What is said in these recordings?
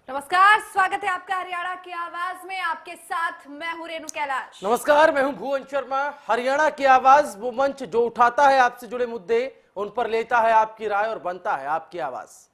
नमस्कार, स्वागत है आपका हरियाणा की आवाज में। आपके साथ मैं हूं रेणु कैलाश। नमस्कार, मैं हूं भुवन शर्मा। हरियाणा की आवाज वो मंच जो उठाता है आपसे जुड़े मुद्दे, उन पर लेता है आपकी राय और बनता है आपकी आवाज।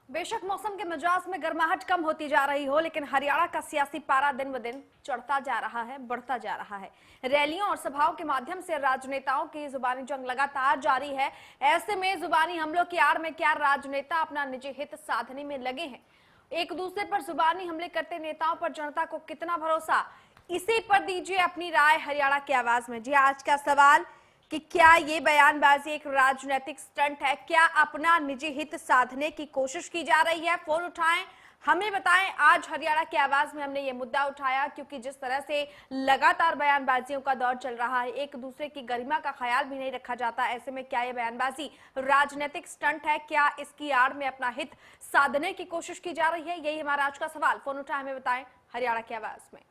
बेशक मौसम के मिजाज में गर्माहट कम होती जा रही हो, लेकिन हरियाणा का सियासी पारा दिन ब दिन चढ़ता जा रहा है, बढ़ता जा रहा है। रैलियों और सभाओं के माध्यम से राजनेताओं की जुबानी जंग लगातार जारी है। ऐसे में जुबानी हमलों की आड़ में क्या राजनेता अपना निजी हित साधने में लगे हैं? एक दूसरे पर जुबानी हमले करते नेताओं पर जनता को कितना भरोसा, इसी पर दीजिए अपनी राय हरियाणा की आवाज में। जी, आज का सवाल कि क्या ये बयानबाजी एक राजनीतिक स्टंट है? क्या अपना निजी हित साधने की कोशिश की जा रही है? फोन उठाएं, हमें बताएं। आज हरियाणा की आवाज में हमने ये मुद्दा उठाया क्योंकि जिस तरह से लगातार बयानबाजियों का दौर चल रहा है, एक दूसरे की गरिमा का ख्याल भी नहीं रखा जाता। ऐसे में क्या ये बयानबाजी राजनीतिक स्टंट है? क्या इसकी आड़ में अपना हित साधने की कोशिश की जा रही है? यही हमारा आज का सवाल। फोन उठाएं, हमें बताएं हरियाणा की आवाज में।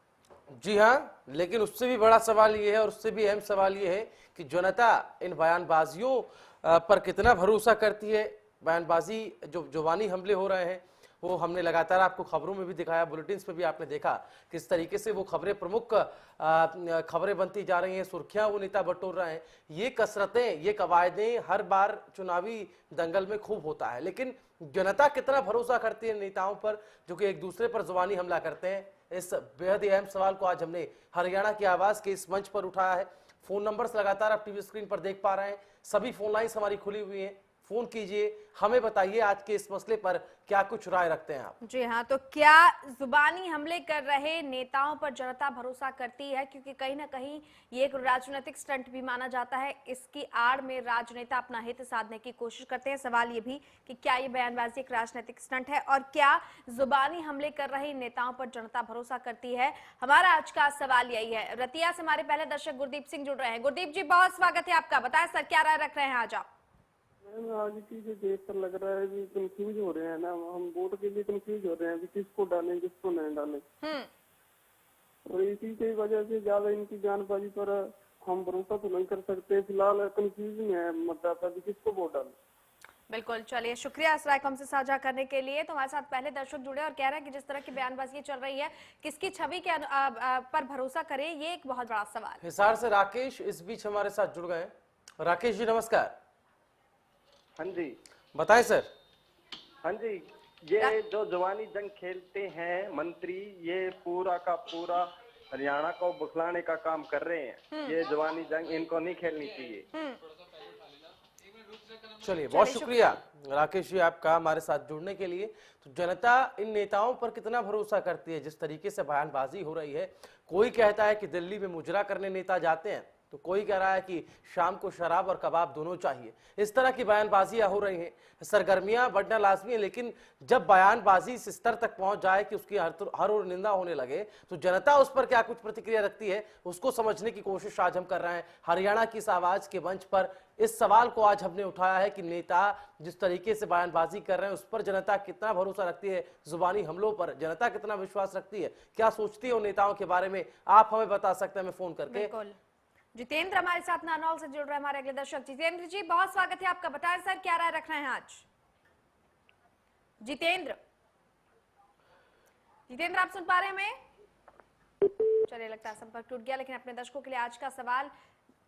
जी हाँ, लेकिन उससे भी बड़ा सवाल ये है और उससे भी अहम सवाल ये है कि जनता इन बयानबाजियों पर कितना भरोसा करती है। बयानबाजी जो जुबानी हमले हो रहे हैं वो हमने लगातार आपको खबरों में भी दिखाया, बुलेटिन्स में भी आपने देखा किस तरीके से वो खबरें प्रमुख खबरें बनती जा रही हैं, सुर्खियां वो नेता बटोर रहे हैं। ये कसरतें, ये कवायदें हर बार चुनावी दंगल में खूब होता है, लेकिन जनता कितना भरोसा करती है नेताओं पर जो कि एक दूसरे पर जुबानी हमला करते हैं। इस बेहद ही अहम सवाल को आज हमने हरियाणा की आवाज के इस मंच पर उठाया है। फोन नंबर्स लगातार आप टीवी स्क्रीन पर देख पा रहे हैं, सभी फोन लाइन्स हमारी खुली हुई हैं। फोन कीजिए, हमें बताइए आज के इस मसले पर क्या कुछ राय रखते हैं आप। जी हाँ, तो क्या जुबानी हमले कर रहे नेताओं पर जनता भरोसा करती है? क्योंकि कहीं ना कहीं ये एक राजनीतिक स्टंट भी माना जाता है। इसकी आड़ में राजनेता अपना हित साधने की कोशिश करते हैं। सवाल ये भी कि क्या ये बयानबाजी एक राजनीतिक स्टंट है और क्या जुबानी हमले कर रहे नेताओं पर जनता भरोसा करती है? हमारा आज का सवाल यही है। रतिया से हमारे पहले दर्शक गुरदीप सिंह जुड़ रहे हैं। गुरदीप जी, बहुत स्वागत है आपका। बताएं सर, क्या राय रख रहे हैं आज आप? आज की जो देख कर लग रहा है कि कंफ्यूज हो रहे हैं ना, हम वोट के लिए कंफ्यूज हो रहे हैं कि किसको डालें किसको नहीं डालें। और इसी की वजह से ज्यादा इनकी बयानबाजी पर हम भरोसा तो नहीं कर सकते। फिलहाल कंफ्यूज है मतदाता कि किसको वोट डालें। बिल्कुल, चलिए, शुक्रिया इस राय को हमसे साझा करने के लिए। तो हमारे साथ पहले दर्शक जुड़े और कह रहे हैं कि जिस तरह की बयानबाजी चल रही है, किसकी छवि के पर भरोसा करें, ये एक बहुत बड़ा सवाल। हिसार से राकेश इस बीच हमारे साथ जुड़ गए। राकेश जी नमस्कार। हाँ जी बताएं सर। हाँ जी, ये जो जवानी जंग खेलते हैं मंत्री, ये पूरा का पूरा हरियाणा को बुखलाने का काम कर रहे हैं। ये जवानी जंग इनको नहीं खेलनी चाहिए। चलिए, बहुत शुक्रिया राकेश जी आपका हमारे साथ जुड़ने के लिए। तो जनता इन नेताओं पर कितना भरोसा करती है जिस तरीके से बयानबाजी हो रही है। कोई कहता है कि दिल्ली में मुजरा करने नेता जाते हैं, तो कोई कह रहा है कि शाम को शराब और कबाब दोनों चाहिए। इस तरह की बयानबाजियां हो रही हैं। सरगर्मियां बढ़ना लाजमी है, लेकिन जब बयानबाजी इस स्तर तक पहुंच जाए कि उसकी हर ओर निंदा होने लगे, तो जनता उस पर क्या कुछ प्रतिक्रिया रखती है, उसको समझने की कोशिश आज हम कर रहे हैं हरियाणा की इस आवाज के मंच पर। इस सवाल को आज हमने उठाया है कि नेता जिस तरीके से बयानबाजी कर रहे हैं उस पर जनता कितना भरोसा रखती है, जुबानी हमलों पर जनता कितना विश्वास रखती है, क्या सोचती है उन नेताओं के बारे में, आप हमें बता सकते हैं हमें फोन करके। जितेंद्र हमारे साथ नानौल से जुड़ रहे हैं, हमारे अगले दर्शक। जितेंद्र जी, बहुत स्वागत है आपका। बताएं सर, क्या राय रख रहे हैं आज? जितेंद्र, जितेंद्र आप सुन पा रहे हैं हमें? चलिए, लगता है संपर्क टूट गया। लेकिन अपने दर्शकों के लिए आज का सवाल,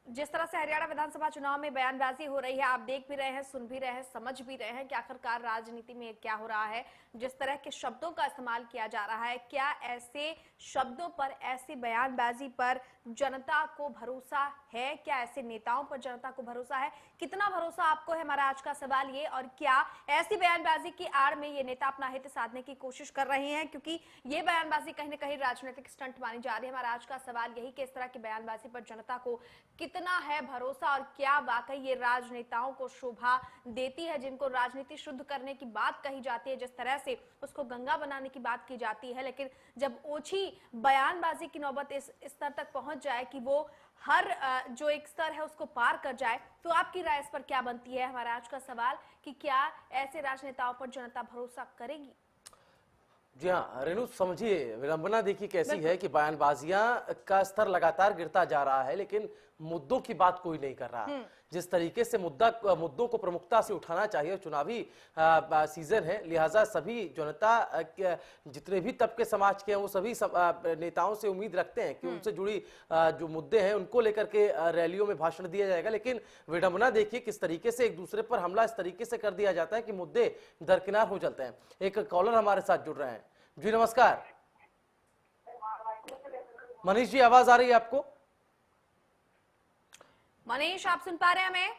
जिस तरह से हरियाणा विधानसभा चुनाव में बयानबाजी हो रही है, आप देख भी रहे हैं, सुन भी रहे हैं, समझ भी रहे हैं कि आखिरकार राजनीति में क्या हो रहा है। जिस तरह के शब्दों का इस्तेमाल किया जा रहा है, क्या ऐसे शब्दों पर, ऐसी बयानबाजी पर जनता को भरोसा है? क्या ऐसे नेताओं पर जनता को भरोसा है? कितना भरोसा आपको है, हमारा आज का सवाल ये। और क्या ऐसी बयानबाजी की आड़ में ये नेता अपना हित साधने की कोशिश कर रहे हैं? क्योंकि ये बयानबाजी कहीं ना कहीं राजनीतिक स्टंट मानी जा रही है। हमारा आज का सवाल यही कि इस तरह की बयानबाजी पर जनता को कितना है भरोसा और क्या वाकई ये राजनेताओं को शोभा देती है, जिनको राजनीति शुद्ध करने की बात कही जाती है, जिस तरह से उसको गंगा बनाने की बात की जाती है। लेकिन जब ओछी बयानबाजी की नौबत इस स्तर तक पहुंच जाए कि वो हर जो एक स्तर है उसको पार कर जाए, तो आपकी राय इस पर क्या बनती है? हमारा आज का सवाल कि क्या ऐसे राजनेताओं पर जनता भरोसा करेगी? जी हाँ रेणु, समझिए विडंबना देखिए कैसी है कि बयानबाजियां का स्तर लगातार गिरता जा रहा है, लेकिन मुद्दों की बात कोई नहीं कर रहा। जिस तरीके से मुद्दों को प्रमुखता से उठाना चाहिए। चुनावी सीजन है, लिहाजा सभी जनता जितने भी तबके समाज के हैं वो सभी नेताओं से उम्मीद रखते हैं कि उनसे जुड़ी जो मुद्दे हैं उनको लेकर के रैलियों में भाषण दिया जाएगा। लेकिन विडंबना देखिए किस तरीके से एक दूसरे पर हमला इस तरीके से कर दिया जाता है कि मुद्दे दरकिनार हो जाते हैं। एक कॉलर हमारे साथ जुड़ रहे हैं। जी नमस्कार मनीष जी, आवाज आ रही है आपको? मनीष, आप सुन पा रहे हैं हमें?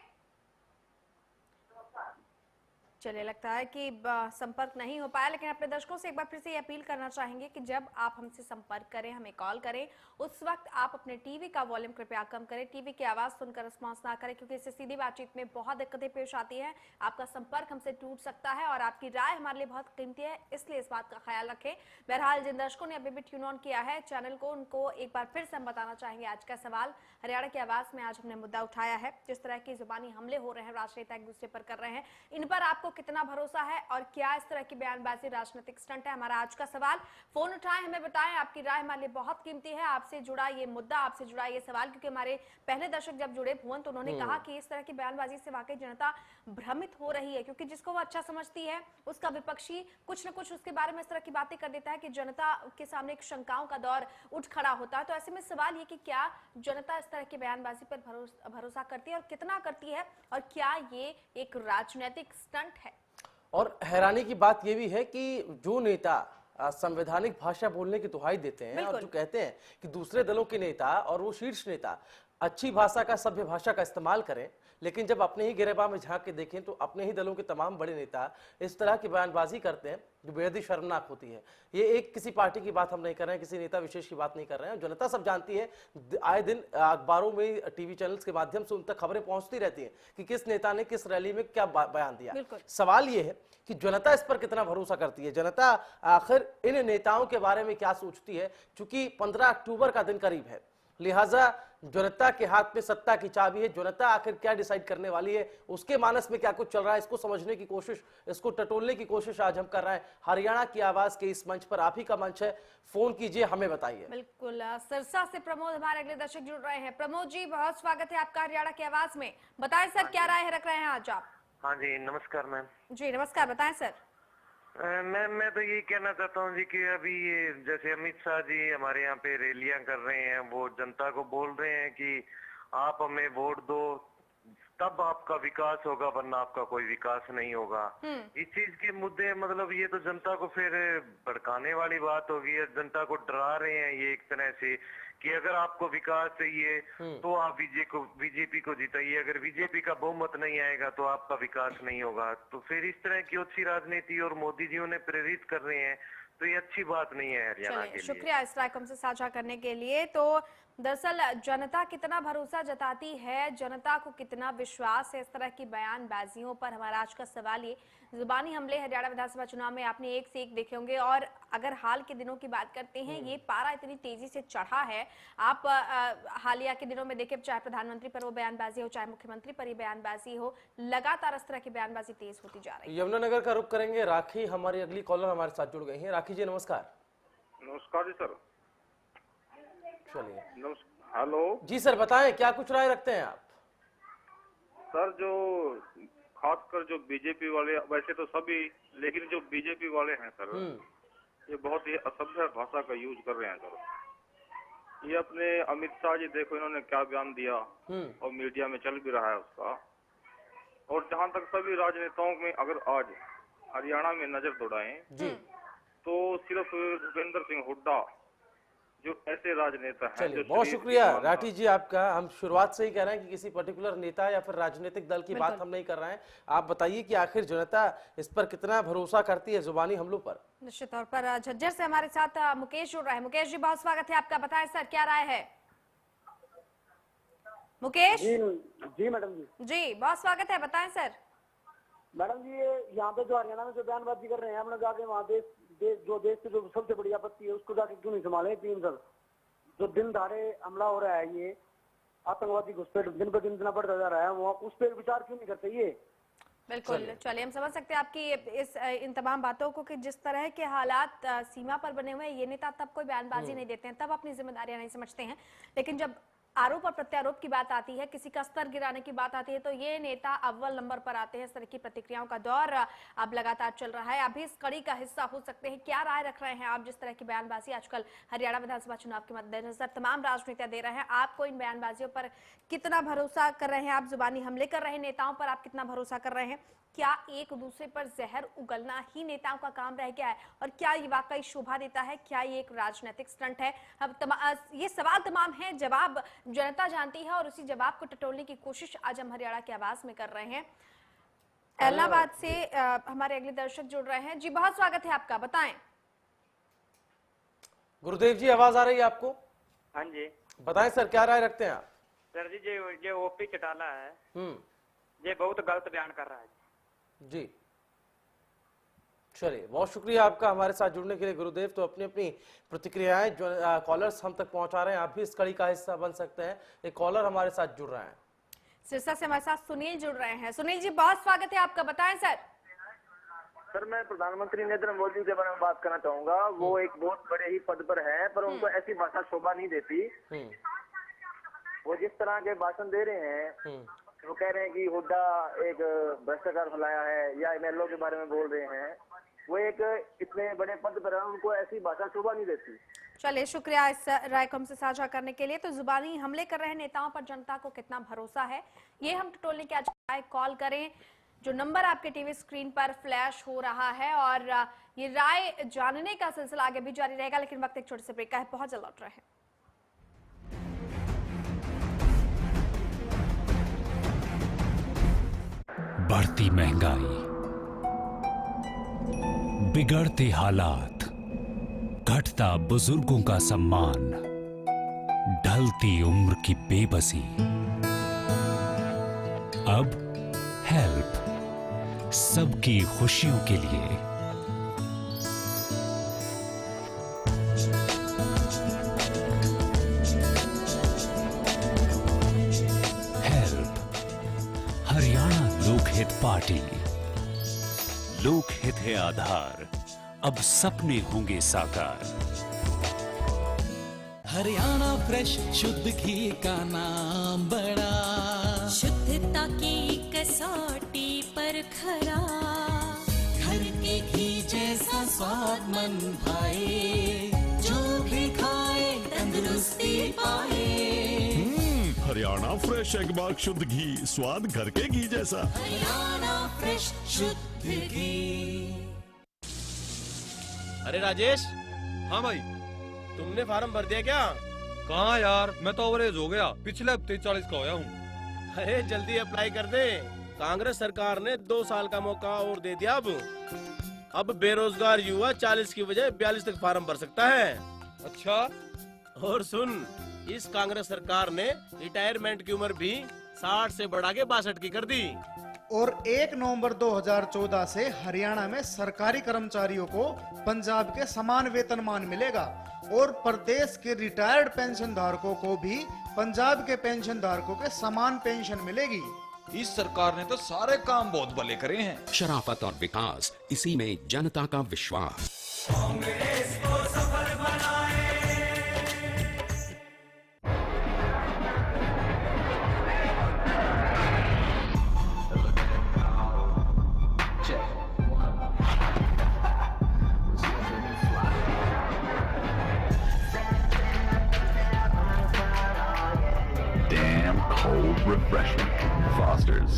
चलिए, लगता है कि संपर्क नहीं हो पाया, लेकिन अपने दर्शकों से एक बार फिर से ये अपील करना चाहेंगे कि जब आप हमसे संपर्क करें, हमें कॉल करें, उस वक्त आप अपने टीवी का वॉल्यूम कृपया कम करें, टीवी की आवाज सुनकर रिस्पॉन्स ना करें, क्योंकि इससे सीधी बातचीत में बहुत दिक्कतें पेश आती है। आपका संपर्क हमसे टूट सकता है और आपकी राय हमारे लिए बहुत कीमती है, इसलिए इस बात का ख्याल रखें। बहरहाल जिन दर्शकों ने अभी भी ट्यून ऑन किया है चैनल को, उनको एक बार फिर से हम बताना चाहेंगे आज का सवाल हरियाणा की आवाज में आज हमने मुद्दा उठाया है। जिस तरह की जुबानी हमले हो रहे हैं, राजनेता एक दूसरे पर कर रहे हैं, इन पर आपको कितना भरोसा है और क्या इस तरह की बयानबाजी राजनीतिक स्टंट है? हमारा आज का सवाल। फोन उठाएं, हमें बताएं, आपकी राय हमारे लिए बहुत कीमती है। आपसे जुड़ा ये मुद्दा, आपसे जुड़ा ये सवाल, क्योंकि हमारे पहले दर्शक जब जुड़े भुवन तो उन्होंने कहा कि इस तरह की बयानबाजी से वाकई जनता भ्रमित हो रही है, क्योंकि जिसको वो अच्छा समझती है उसका विपक्षी कुछ न कुछ उसके बारे में इस तरह की बातें कर देता है कि जनता के सामने एक शंकाओं का दौर उठ खड़ा होता है। तो ऐसे में सवाल ये कि क्या जनता इस तरह की बयानबाजी पर भरोसा करती है और कितना करती है, और क्या ये एक राजनीतिक स्टंट है? और हैरानी की बात यह भी है कि जो नेता संवैधानिक भाषा बोलने की दुहाई देते हैं और जो कहते हैं कि दूसरे दलों के नेता और वो शीर्ष नेता अच्छी भाषा का, सभ्य भाषा का इस्तेमाल करें, लेकिन जब अपने ही गिरेबां में झांक के देखें तो अपने ही दलों के तमाम बड़े नेता इस तरह की बयानबाजी करते हैं जो बेहद ही शर्मनाक होती है। ये एक किसी पार्टी की बात हम नहीं कर रहे हैं, किसी नेता विशेष की बात नहीं कर रहे हैं। जनता सब जानती है, आए दिन अखबारों में, टीवी चैनल्स के माध्यम से उन तक खबरें पहुंचती रहती हैं कि किस नेता ने किस रैली में क्या बयान दिया। सवाल ये है कि जनता इस पर कितना भरोसा करती है, जनता आखिर इन नेताओं के बारे में क्या सोचती है। चूंकि 15 अक्टूबर का दिन करीब है, लिहाजा जनता के हाथ में सत्ता की चाबी है। जनता आखिर क्या डिसाइड करने वाली है, उसके मानस में क्या कुछ चल रहा है, इसको समझने की कोशिश, इसको टटोलने की कोशिश आज हम कर रहे हैं। हरियाणा की आवाज के इस मंच पर, आप ही का मंच है, फोन कीजिए, हमें बताइए। बिल्कुल, सिरसा से प्रमोद हमारे अगले दर्शक जुड़ रहे हैं। प्रमोद जी, बहुत स्वागत है आपका हरियाणा की आवाज में। बताएं सर, क्या राय रख रहे हैं आज आप? हाँ जी, नमस्कार मैम। जी नमस्कार, बताएं सर। मैं तो यही कहना चाहता हूँ जी कि अभी ये जैसे अमित शाह जी हमारे यहाँ पे रैलियां कर रहे हैं, वो जनता को बोल रहे हैं कि आप हमें वोट दो तब आपका विकास होगा, वरना आपका कोई विकास नहीं होगा। इस चीज के मुद्दे, मतलब ये तो जनता को फिर भड़काने वाली बात होगी। जनता को डरा रहे हैं ये एक तरह से कि अगर आपको विकास चाहिए तो आप बीजेपी को जिताइए, अगर बीजेपी का बहुमत नहीं आएगा तो आपका विकास नहीं होगा। तो फिर इस तरह की अच्छी राजनीति और मोदी जी उन्हें प्रेरित कर रहे हैं, तो ये अच्छी बात नहीं है हरियाणा के लिए। शुक्रिया इस राय को हमसे साझा करने के लिए। तो दरअसल जनता कितना भरोसा जताती है, जनता को कितना विश्वास है इस तरह की बयानबाजियों पर, हमारा आज का सवाल ये। जुबानी हमले हरियाणा विधानसभा चुनाव में आपने एक से एक देखे होंगे, और अगर हाल के दिनों की बात करते हैं, ये पारा इतनी तेजी से चढ़ा है। आप हालिया के दिनों में देखें, चाहे प्रधानमंत्री पर वो बयानबाजी हो, चाहे मुख्यमंत्री पर ही बयानबाजी हो, लगातार इस तरह की बयानबाजी तेज होती जा रही है। यमुनानगर का रुख करेंगे, राखी हमारी अगली कॉलर हमारे साथ जुड़ गई है। राखी जी नमस्कार। नमस्कार जी सर। चलिए, हेलो जी सर, बताएं क्या कुछ राय रखते हैं आप? सर, जो खासकर जो बीजेपी वाले, वैसे तो सभी, लेकिन जो बीजेपी वाले हैं सर, ये बहुत ही असभ्य भाषा का यूज कर रहे हैं सर। ये अपने अमित शाह जी देखो, इन्होंने क्या बयान दिया और मीडिया में चल भी रहा है उसका। और जहां तक सभी राजनेताओं में अगर आज हरियाणा में नजर दौड़ाएं तो सिर्फ भूपेंद्र सिंह हुड्डा जो ऐसे राजनेता हैं। चलिए, बहुत शुक्रिया राठी जी आपका। हम शुरुआत से ही कह रहे हैं कि किसी पर्टिकुलर नेता या फिर राजनीतिक दल की बात हम नहीं कर रहे हैं। आप बताइए कि आखिर जनता इस पर कितना भरोसा करती है जुबानी हमलों पर। निश्चित तौर पर झज्जर से हमारे साथ मुकेश जुड़ रहा है। मुकेश जी, बहुत स्वागत है आपका, बताएं सर क्या राय है? मुकेश जी मैडम जी, बहुत स्वागत है, बताएं सर। मैडम जी, ये यहाँ पे जो हरियाणा में जो बयानबाजी कर रहे हैं, हमने जाके वहाँ देश की जो सबसे बड़ी आपत्ति है उसको जाके क्यों नहीं संभाले? तीन सर, जो दिन दहाड़े हमला हो रहा है, ये आतंकवादी घुसपैठ दिन पर दिन इतना बढ़ता जा रहा है, वो उस पर विचार क्यों नहीं करते ये? बिल्कुल, चलिए हम समझ सकते हैं आपकी इन तमाम बातों को कि जिस तरह के हालात सीमा पर बने हुए हैं, ये नेता तब कोई बयानबाजी नहीं देते हैं, तब अपनी जिम्मेदारियां नहीं समझते हैं। लेकिन जब आरोप और प्रत्यारोप की बात आती है, किसी का स्तर गिराने की बात आती है, तो ये नेता अव्वल नंबर पर आते हैं। इस तरह की प्रतिक्रियाओं का दौर अब लगातार चल रहा है। अभी इस कड़ी का हिस्सा हो सकते हैं। क्या राय रख रहे हैं आप? जिस तरह की बयानबाजी आजकल हरियाणा विधानसभा चुनाव के मद्देनजर तमाम राजनीतियां दे रहे हैं, आपको इन बयानबाजियों पर कितना भरोसा कर रहे हैं? आप जुबानी हमले कर रहे हैं नेताओं पर, आप कितना भरोसा कर रहे हैं? क्या एक दूसरे पर जहर उगलना ही नेताओं का काम रह गया है? और क्या ये वाकई शोभा देता है? क्या ये एक राजनीतिक स्टंट है? ये सवाल तमाम हैं, जवाब जनता जानती है और उसी जवाब को टटोलने की कोशिश आज हम हरियाणा की आवाज में कर रहे हैं। इलाहाबाद से हमारे अगले दर्शक जुड़ रहे हैं। जी, बहुत स्वागत है आपका, बताएं। गुरुदेव जी, आवाज आ रही है आपको? हाँ जी बताएं सर, क्या राय रखते हैं आप? सर जी, ये ओपी चटाला है, ये बहुत गलत बयान कर रहा है जी। चलिए, बहुत शुक्रिया आपका हमारे साथ जुड़ने के लिए गुरुदेव। तो अपनी अपनी प्रतिक्रियाएं जो कॉलर्स हम तक पहुंचा रहे हैं, आप भी इस कड़ी का हिस्सा बन सकते हैं। एक कॉलर हमारे साथ जुड़ रहे हैं, सिरसा से हमारे साथ सुनील जुड़ रहे हैं। सुनील जी, बहुत स्वागत है आपका, बताएं सर। सर, मैं प्रधानमंत्री नरेंद्र मोदी के बारे में बात करना चाहूंगा। वो एक बहुत बड़े ही पद पर है, पर उनको ऐसी भाषा शोभा नहीं देती। वो जिस तरह के भाषण दे रहे हैं, वो कह रहे हैं कि हुड्डा एक भ्रष्टाचार फैलाया है या एमएलओ के बारे में बोल रहे हैं। वो एक इतने बड़े पद पर है, उनको ऐसी भाषा शोभा नहीं देती। चलिए, शुक्रिया इस राय को हमसे साझा करने के लिए। तो जुबानी हमले कर रहे नेताओं पर जनता को कितना भरोसा है, ये हम टटोलने के आज कॉल करें। जो नंबर आपके टीवी स्क्रीन पर फ्लैश हो रहा है, और ये राय जानने का सिलसिला आगे भी जारी रहेगा, लेकिन वक्त एक छोटे से ब्रेक का है, बहुत जल्द लौट रहे हैं। बढ़ती महंगाई, बिगड़ते हालात, घटता बुजुर्गों का सम्मान, ढलती उम्र की बेबसी। अब हेल्प सबकी खुशियों के लिए। Help Haryana Lokhit party. लोकहित है आधार, अब सपने होंगे साकार। हरियाणा फ्रेश शुद्ध घी का नाम बड़ा, शुद्धता की कसौटी पर खरा। घर के घी जैसा स्वाद मन भाए, जो भी खाए तंदुरुस्ती पाए। हरियाणा फ्रेश एगबाग शुद्ध घी, स्वाद घर के घी जैसा। हरियाणा फ्रेश शुद्ध घी। अरे राजेश। हाँ भाई। तुमने फार्म भर दिया क्या? कहाँ यार, मैं तो ओवरेज हो गया, पिछले हफ्ते 40 का होया हूँ। अरे जल्दी अप्लाई कर दे, कांग्रेस सरकार ने 2 साल का मौका और दे दिया। अब बेरोजगार युवा 40 की बजाय 42 तक फार्म भर सकता है। अच्छा। और सुन, इस कांग्रेस सरकार ने रिटायरमेंट की उम्र भी 60 से बढ़ा के 62 की कर दी। और 1 नवंबर 2014 से हरियाणा में सरकारी कर्मचारियों को पंजाब के समान वेतनमान मिलेगा, और प्रदेश के रिटायर्ड पेंशन धारकों को भी पंजाब के पेंशन धारकों के समान पेंशन मिलेगी। इस सरकार ने तो सारे काम बहुत भले करे हैं। शराफत और विकास, इसी में जनता का विश्वास। कांग्रेस को सफल बनाए। Damn cold refreshment. Foster's.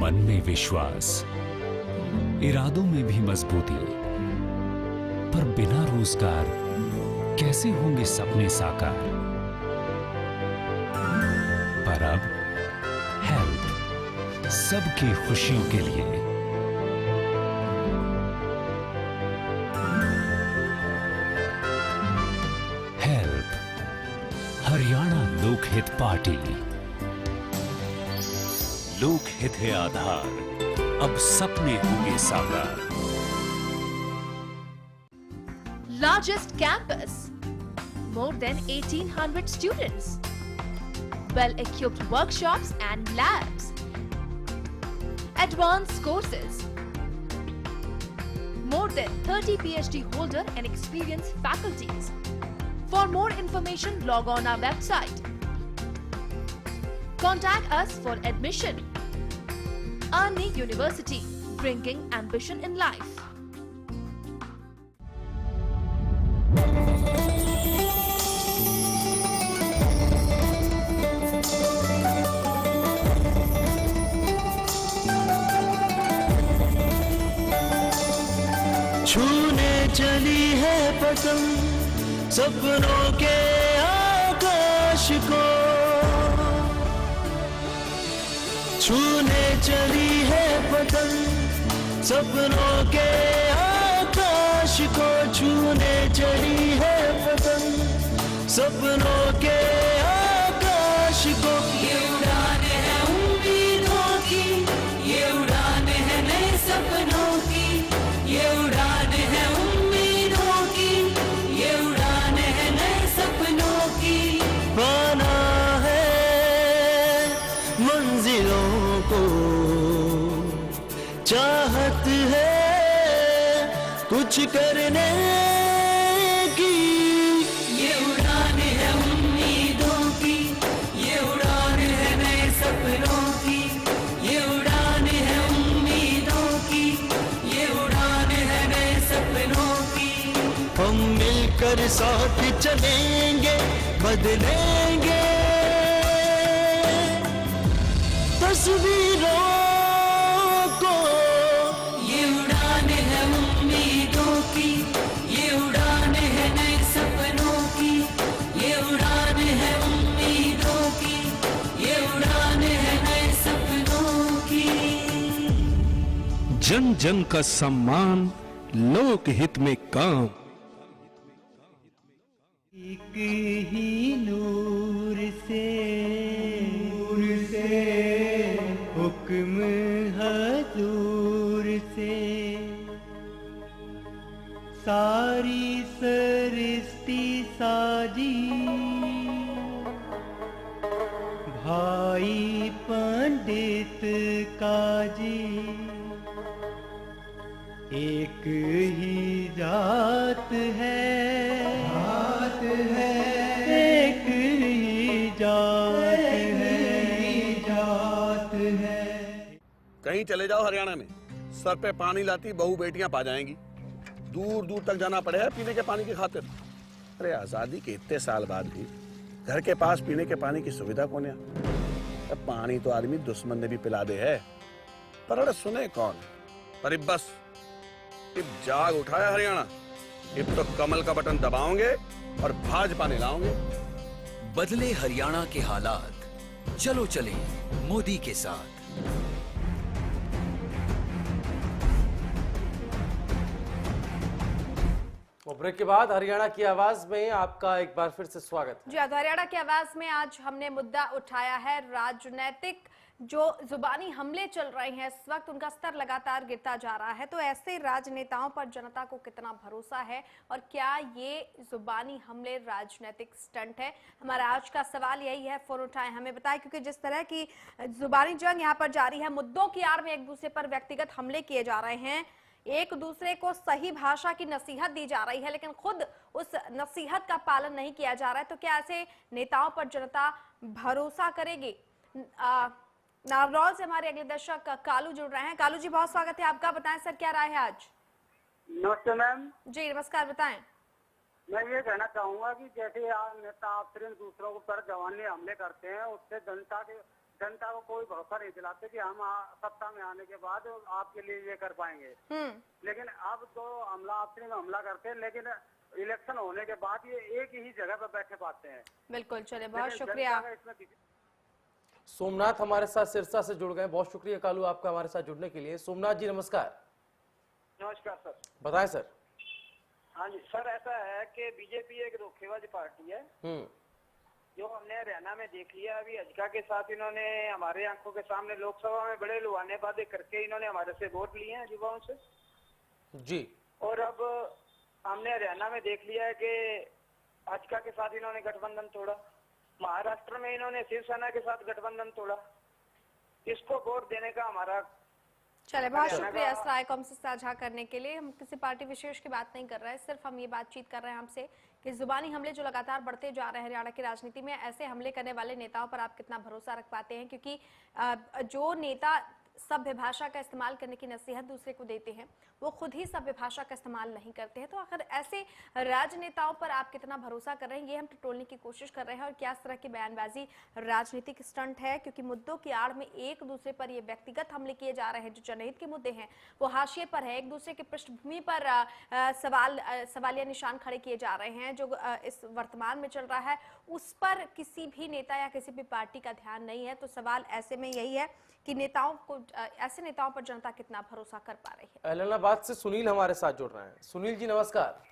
मन में विश्वास, इरादों में भी मजबूती, पर बिना रोजगार कैसे होंगे सपने साकार। पर अब हेल्प सबकी खुशियों के लिए। Help Haryana Lokhit party. लोकहित है आधार, अब सपने होंगे साकार। Largest campus, more than 1800 students, well-equipped workshops and labs, advanced courses, more than 30 PhD holder and experienced faculties. For more information, log on our website. Contact us for admission. Arni University, bringing ambition in life. छूने चली है पतंग सपनों के आकाश को, छूने चली है पतंग सपनों के आकाश को, छूने चली है पतंग सपनों के आकाश को। ये उड़ान है उम्मीदों की, ये उड़ान है नए सपनों की, ये उड़ान है उम्मीदों की, ये उड़ान है नए सपनों की। पाना है मंजिलों को, चाहत है कुछ करने की, ये उड़ान है उम्मीदों की, ये उड़ान है नए सपनों की, ये उड़ान है उम्मीदों की, ये उड़ान है नए सपनों की। हम मिलकर साथ चलेंगे, बदलेंगे तस्वीरों को। ये उड़ान है उम्मीदों की, ये उड़ान है नए सपनों की, ये उड़ान है उम्मीदों की, ये उड़ान है नए सपनों की। जन जन का सम्मान, लोक हित में काम। एक ही नूर से हुक्म हजूर से, सारी सृष्टि साजी, भाई पंडित काजी, एक ही जात है, एक ही जात है। कहीं चले जाओ हरियाणा में, सर पे पानी लाती बहू बेटियां पा जाएंगी। दूर दूर तक जाना पड़ेगा पीने के पानी की खातिर। अरे आजादी के इतने साल बाद भी घर के पास पीने के पानी की सुविधा कौन है? अब पानी तो आदमी दुश्मन ने भी पिला दे है, पर अरे सुने कौन? पर अब बस अब जाग उठाया हरियाणा। अब तो कमल का बटन दबाओगे और भाजपा ने लाओगे। बदले हरियाणा के हालात, चलो चले मोदी के साथ। ब्रेक के बाद हरियाणा की आवाज में आपका एक बार फिर से स्वागत है। जी हाँ, तो हरियाणा की आवाज में आज हमने मुद्दा उठाया है राजनीतिक जो जुबानी हमले चल रहे हैं इस वक्त, उनका स्तर लगातार गिरता जा रहा है। तो ऐसे राजनेताओं पर जनता को कितना भरोसा है और क्या ये जुबानी हमले राजनीतिक स्टंट है? हमारा आज का सवाल यही है। फोन उठाएं, हमें बताएं, क्योंकि जिस तरह की जुबानी जंग यहाँ पर जारी है, मुद्दों की आड़ में एक दूसरे पर व्यक्तिगत हमले किए जा रहे हैं, एक दूसरे को सही भाषा की नसीहत दी जा रही है, लेकिन खुद उस नसीहत का पालन नहीं किया जा रहा है। तो क्या ऐसे नेताओं पर जनता भरोसा करेगी? नारनौल से हमारे अगले दर्शक कालू जुड़ रहे हैं। कालू जी, बहुत स्वागत है आपका। बताएं सर, क्या राय है आज? नमस्ते मैम। जी नमस्कार, बताएं। मैं ये कहना चाहूंगा कि जैसे नेता अफसर दूसरों को पर जवानी हमले करते हैं, उससे जनता को कोई भरोसा नहीं दिलाते कि हम सत्ता में आने के बाद आपके लिए ये कर पाएंगे। लेकिन अब तो हमला अफसर में हमला करते हैं, लेकिन इलेक्शन होने के बाद ये एक ही जगह पर बैठे पाते हैं। बिल्कुल, चले, बहुत शुक्रिया। सोमनाथ हमारे साथ सिरसा से जुड़ गए। बहुत शुक्रिया कालू आपका हमारे साथ जुड़ने के लिए। सोमनाथ जी नमस्कार। नमस्कार सर। बताएं सर। हाँ जी सर, ऐसा है कि बीजेपी एक धोखेबाज पार्टी है, जो हमने हरियाणा में देख लिया। अभी हजका के साथ इन्होंने हमारे आंखों के सामने लोकसभा में बड़े लुभाने वादे करके इन्होंने हमारे से वोट लिए हैं युवाओं से जी। और अब हमने हरियाणा में देख लिया है कि हजका के साथ इन्होंने गठबंधन तोड़ा, महाराष्ट्र में इन्होंने शिवसेना के साथ गठबंधन तोड़ा। इसको वोट देने का हमारा चले, बहुत शुक्रिया इस राय को हमसे साझा करने के लिए। हम किसी पार्टी विशेष की बात नहीं कर रहे हैं, सिर्फ हम ये बातचीत कर रहे हैं आपसे कि जुबानी हमले जो लगातार बढ़ते जा रहे हैं हरियाणा की राजनीति में, ऐसे हमले करने वाले नेताओं पर आप कितना भरोसा रख पाते हैं? क्योंकि जो नेता सभ्य भाषा का इस्तेमाल करने की नसीहत दूसरे को देते हैं, वो खुद ही सभ्य भाषा का इस्तेमाल नहीं करते हैं। तो आखिर ऐसे राजनेताओं पर आप कितना भरोसा कर रहे हैं, ये हम टटोलने की कोशिश कर रहे हैं। और क्या इस तरह की बयानबाजी राजनीतिक स्टंट है? क्योंकि मुद्दों की आड़ में एक दूसरे पर ये व्यक्तिगत हमले किए जा रहे हैं। जो जनहित के मुद्दे हैं वो हाशिए पर है, एक दूसरे की पृष्ठभूमि पर सवालिया निशान खड़े किए जा रहे हैं। जो इस वर्तमान में चल रहा है उस पर किसी भी नेता या किसी भी पार्टी का ध्यान नहीं है। तो सवाल ऐसे में यही है कि ऐसे नेताओं पर जनता कितना भरोसा कर पा रही है। ऐलनाबाद से सुनील हमारे साथ जुड़ रहे हैं। सुनील जी नमस्कार।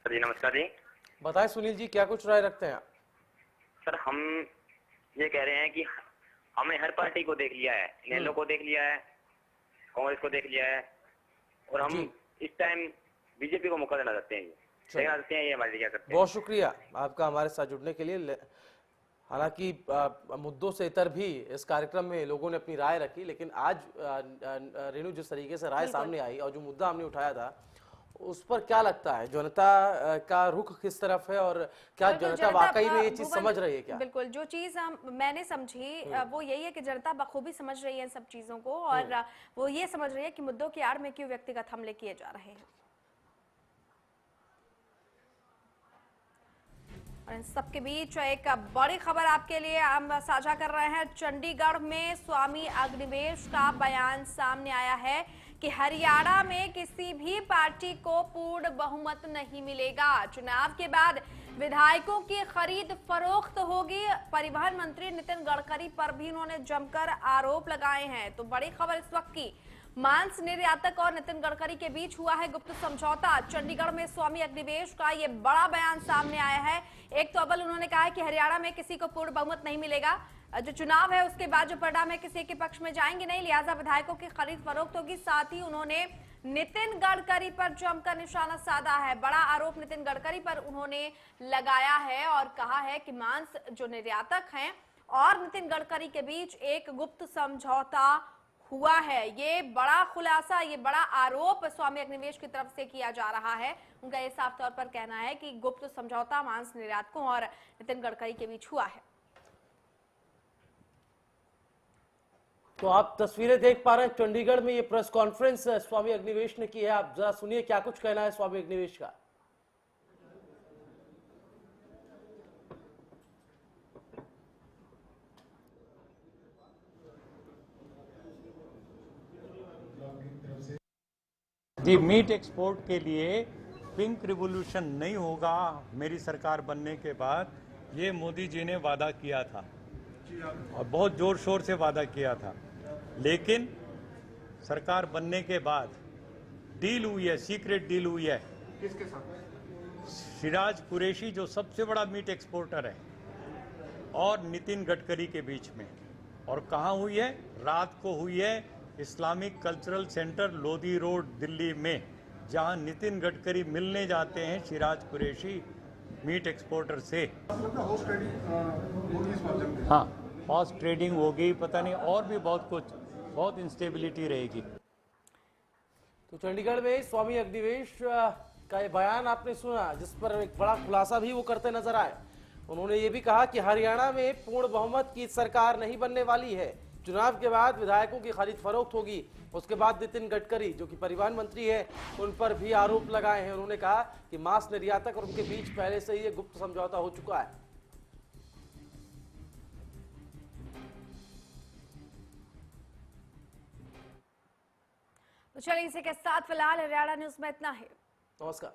जी नमस्कार जी। बताएं सुनील जी, क्या कुछ राय रखते हैं आप? सर हम ये कह रहे हैं कि हमने हर पार्टी को देख लिया है, इनेलो को देख लिया है, कांग्रेस को देख लिया है, और हम इस टाइम बीजेपी को मौका देना चाहते हैं। ये हमारे लिए क्या करते हैं। बहुत शुक्रिया आपका हमारे साथ जुड़ने के लिए। हालांकि मुद्दों से इतर भी इस कार्यक्रम में लोगों ने अपनी राय रखी, लेकिन आज रेणु जिस तरीके से राय सामने आई और जो मुद्दा हमने उठाया था उस पर क्या लगता है, जनता का रुख किस तरफ है और क्या जनता वाकई में ये चीज समझ रही है? क्या बिल्कुल जो चीज मैंने समझी वो यही है कि जनता बखूबी समझ रही है इन सब चीजों को, और वो ये समझ रही है कि मुद्दों की आड़ में क्यों व्यक्तिगत हमले किए जा रहे हैं। और इन सबके बीच एक बड़ी खबर आपके लिए हम साझा कर रहे हैं। चंडीगढ़ में स्वामी अग्निवेश का बयान सामने आया है कि हरियाणा में किसी भी पार्टी को पूर्ण बहुमत नहीं मिलेगा। चुनाव के बाद विधायकों की खरीद फरोख्त होगी। परिवहन मंत्री नितिन गडकरी पर भी उन्होंने जमकर आरोप लगाए हैं। तो बड़ी खबर इस वक्त की, मांस निर्यातक और नितिन गडकरी के बीच हुआ है गुप्त समझौता। चंडीगढ़ में स्वामी अग्निवेश का ये बड़ा बयान सामने आया है। एक तो अव्वल उन्होंने कहा है कि हरियाणा में किसी को पूर्ण बहुमत नहीं मिलेगा। जो चुनाव है उसके बाद जो परिणाम है किसी के पक्ष में जाएंगे नहीं, लिहाजा विधायकों की खरीद फरोख्त होगी। साथ ही उन्होंने नितिन गडकरी पर जमकर निशाना साधा है। बड़ा आरोप नितिन गडकरी पर उन्होंने लगाया है और कहा है कि मांस जो निर्यातक हैं और नितिन गडकरी के बीच एक गुप्त समझौता हुआ है। ये बड़ा खुलासा, ये बड़ा आरोप स्वामी अग्निवेश की तरफ से किया जा रहा है। उनका ये साफ तौर पर कहना है कि गुप्त समझौता मांस निर्यातकों और नितिन गडकरी के बीच हुआ है। तो आप तस्वीरें देख पा रहे हैं, चंडीगढ़ में ये प्रेस कॉन्फ्रेंस स्वामी अग्निवेश ने की है। आप जरा सुनिए क्या कुछ कहना है स्वामी अग्निवेश का। जी, मीट एक्सपोर्ट के लिए पिंक रिवॉल्यूशन नहीं होगा मेरी सरकार बनने के बाद, ये मोदी जी ने वादा किया था और बहुत जोर शोर से वादा किया था। लेकिन सरकार बनने के बाद डील हुई है, सीक्रेट डील हुई है। किसके साथ? सिराज कुरैशी जो सबसे बड़ा मीट एक्सपोर्टर है और नितिन गडकरी के बीच में। और कहाँ हुई है? रात को हुई है Islamic cultural centre Lodhi road Delhi में, जहां नितिन गडकरी मिलने जाते हैं सिराज कुरैशी मीट एक्सपोर्टर से। हाँ, हॉर्स ट्रेडिंग होगी, पता नहीं और भी बहुत कुछ, बहुत इंस्टेबिलिटी रहेगी। तो चंडीगढ़ में स्वामी अग्निवेश का ये बयान आपने सुना, जिस पर एक बड़ा खुलासा भी वो करते नजर आए। उन्होंने ये भी कहा कि हरियाणा में पूर्ण बहुमत की सरकार नहीं बनने वाली है। चुनाव के बाद विधायकों की खरीद फरोख्त होगी। उसके बाद नितिन गडकरी जो कि परिवहन मंत्री है, उन पर भी आरोप लगाए हैं। उन्होंने कहा कि मांस निर्यातक और उनके बीच पहले से ही ये गुप्त समझौता हो चुका है। तो चलिए इसी के साथ फिलहाल हरियाणा न्यूज में इतना है। नमस्कार।